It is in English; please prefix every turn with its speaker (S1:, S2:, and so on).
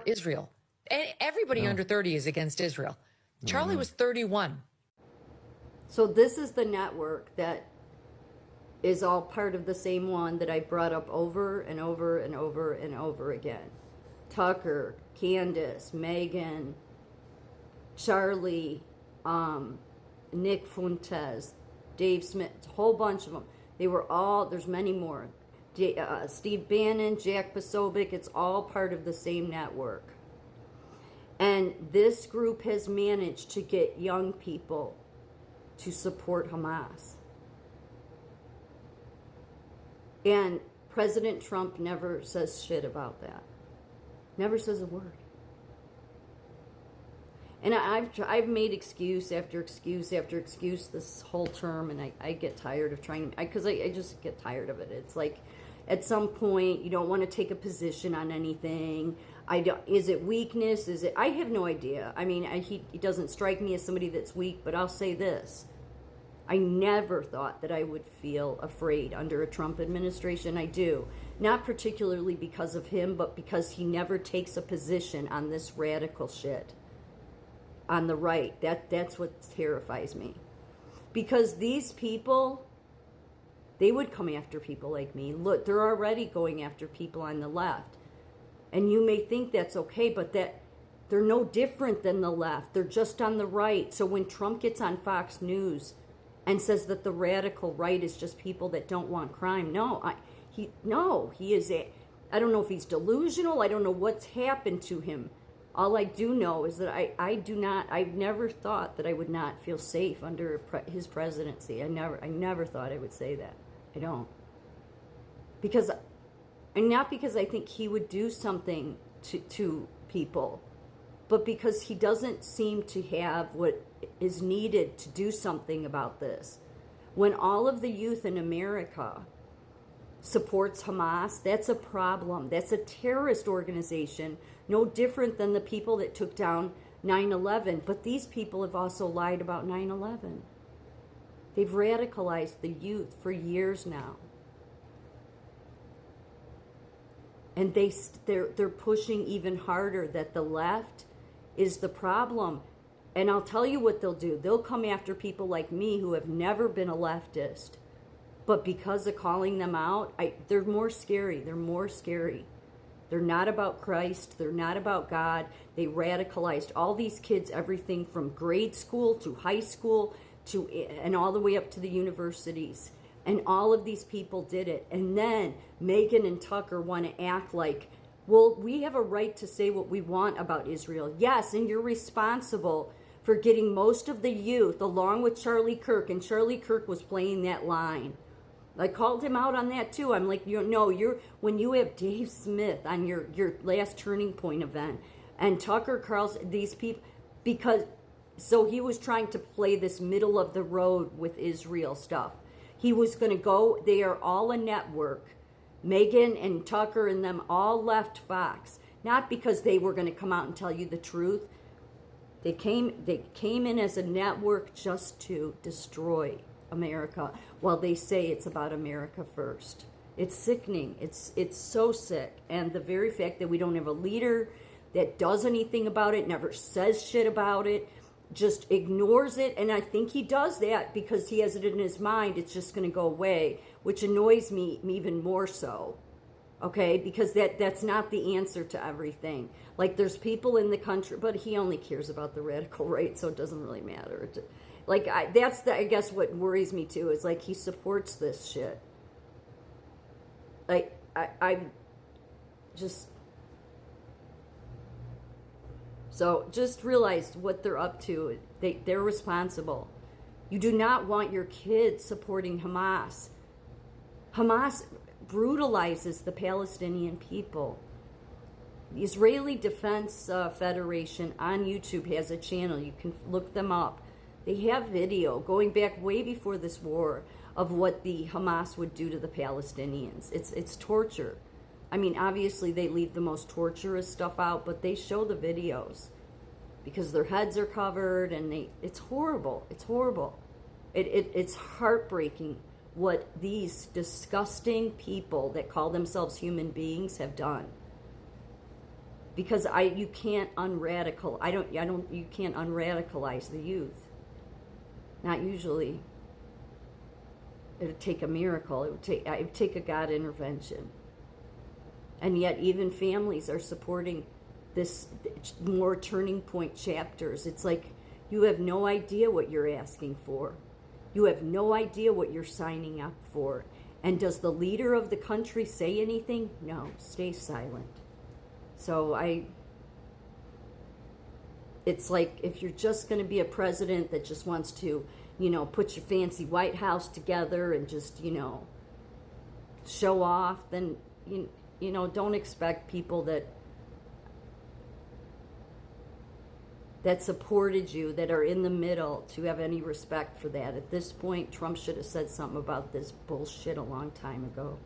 S1: support Israel. And everybody under 30 is against Israel. Charlie was 31.
S2: So this is the network that is all part of the same one that I brought up over and over and over and over again. Tucker, Candace, Megan, Charlie, Nick Fuentes, Dave Smith, a whole bunch of them. They were all, there's many more. Steve Bannon, Jack Posobiec, it's all part of the same network. And this group has managed to get young people to support Hamas. And President Trump never says shit about that. Never says a word. And I've made excuse after excuse after excuse this whole term, and I get tired of trying, because I just get tired of it. It's like, at some point, you don't want to take a position on anything. Is it weakness? Is it? I have no idea. I mean, he doesn't strike me as somebody that's weak, but I'll say this. I never thought that I would feel afraid under a Trump administration. I do. Not particularly because of him, but because he never takes a position on this radical shit. On the right. That's what terrifies me. Because these people, they would come after people like me. Look, they're already going after people on the left. And you may think that's okay, but that they're no different than the left. They're just on the right. So when Trump gets on Fox News and says that the radical right is just people that don't want crime, he is I don't know if he's delusional. I don't know what's happened to him. All I do know is that I've never thought that I would not feel safe under his presidency. I never thought I would say that. I don't. And not because I think he would do something to people, but because he doesn't seem to have what is needed to do something about this. When all of the youth in America supports Hamas, that's a problem. That's a terrorist organization, no different than the people that took down 9/11. But these people have also lied about 9/11. They've radicalized the youth for years now. And they're pushing even harder that the left is the problem. And I'll tell you what they'll do. They'll come after people like me who have never been a leftist. But because of calling them out, they're more scary. They're more scary. They're not about Christ. They're not about God. They radicalized all these kids, everything from grade school to high school and all the way up to the universities. And all of these people did it. And then Megan and Tucker want to act like, well, we have a right to say what we want about Israel. Yes, and you're responsible for getting most of the youth along with Charlie Kirk. And Charlie Kirk was playing that line. I called him out on that too. I'm like, when you have Dave Smith on your last Turning Point event and Tucker Carlson, these people, so he was trying to play this middle of the road with Israel stuff. He was going to go, they are all a network. Megan and Tucker and them all left Fox. Not because they were going to come out and tell you the truth. They came in as a network just to destroy America while they say it's about America first. It's sickening. It's so sick. And the very fact that we don't have a leader that does anything about it, never says shit about it, just ignores it. And I think he does that because he has it in his mind it's just going to go away, which annoys me even more so. Okay, because that's not the answer to everything. Like, there's people in the country, but he only cares about the radical right, so it doesn't really matter. Like, I guess what worries me too is like he supports this shit. Like, I just. So just realize what they're up to. They're responsible. You do not want your kids supporting Hamas. Hamas brutalizes the Palestinian people. The Israeli Defense Federation on YouTube has a channel. You can look them up. They have video going back way before this war of what the Hamas would do to the Palestinians. It's torture. I mean, obviously they leave the most torturous stuff out, but they show the videos because their heads are covered and it's horrible. It's horrible. It's heartbreaking what these disgusting people that call themselves human beings have done. because you can't you can't unradicalize the youth. Not usually. It would take a miracle. It would take a God intervention. And yet even families are supporting this more turning point chapters. It's like you have no idea what you're asking for. You have no idea what you're signing up for. And does the leader of the country say anything? No, stay silent. So it's like if you're just going to be a president that just wants to, put your fancy White House together and just, show off, then, don't expect people that supported you, that are in the middle, to have any respect for that. At this point, Trump should have said something about this bullshit a long time ago.